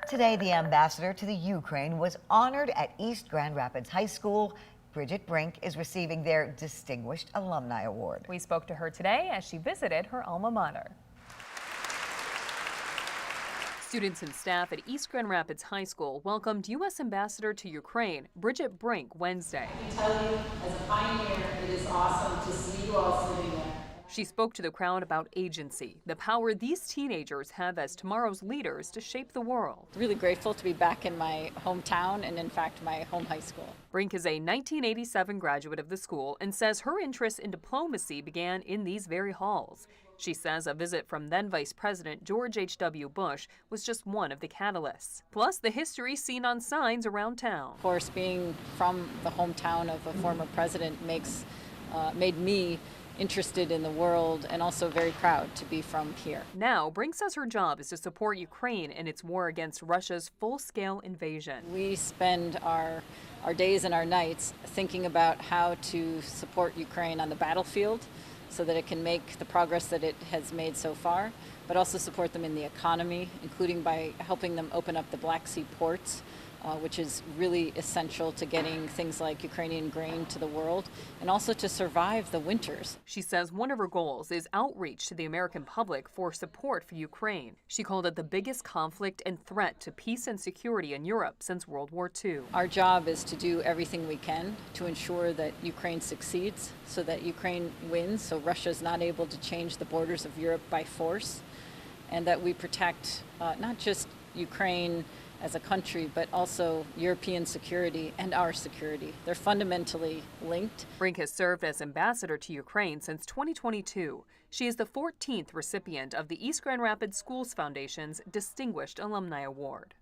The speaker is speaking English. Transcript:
Today, the ambassador to the Ukraine was honored at East Grand Rapids High School. Bridget Brink is receiving their Distinguished Alumni Award. We spoke to her today as she visited her alma mater. Students and staff at East Grand Rapids High School welcomed U.S. Ambassador to Ukraine, Bridget Brink, Wednesday. I can tell you, as a pioneer, it is awesome to see you all sitting there. She spoke to the crowd about agency, the power these teenagers have as tomorrow's leaders to shape the world. Really grateful to be back in my hometown and, in fact, my home high school. Brink is a 1987 graduate of the school and says her interest in diplomacy began in these very halls. She says a visit from then Vice President George H.W. Bush was just one of the catalysts. Plus, the history seen on signs around town. Of course, being from the hometown of a former president made me interested in the world and also very proud to be from here. Now, Brink says her job is to support Ukraine in its war against Russia's full-scale invasion. We spend our days and our nights thinking about how to support Ukraine on the battlefield so that it can make the progress that it has made so far, but also support them in the economy, including by helping them open up the Black Sea ports, which is really essential to getting things like Ukrainian grain to the world, and also to survive the winters. She says one of her goals is outreach to the American public for support for Ukraine. She called it the biggest conflict and threat to peace and security in Europe since World War II. Our job is to do everything we can to ensure that Ukraine succeeds, so that Ukraine wins, so Russia's not able to change the borders of Europe by force, and that we protect not just Ukraine as a country, but also European security and our security. They're fundamentally linked. Brink has served as ambassador to Ukraine since 2022. She is the 14th recipient of the East Grand Rapids Schools Foundation's Distinguished Alumni Award.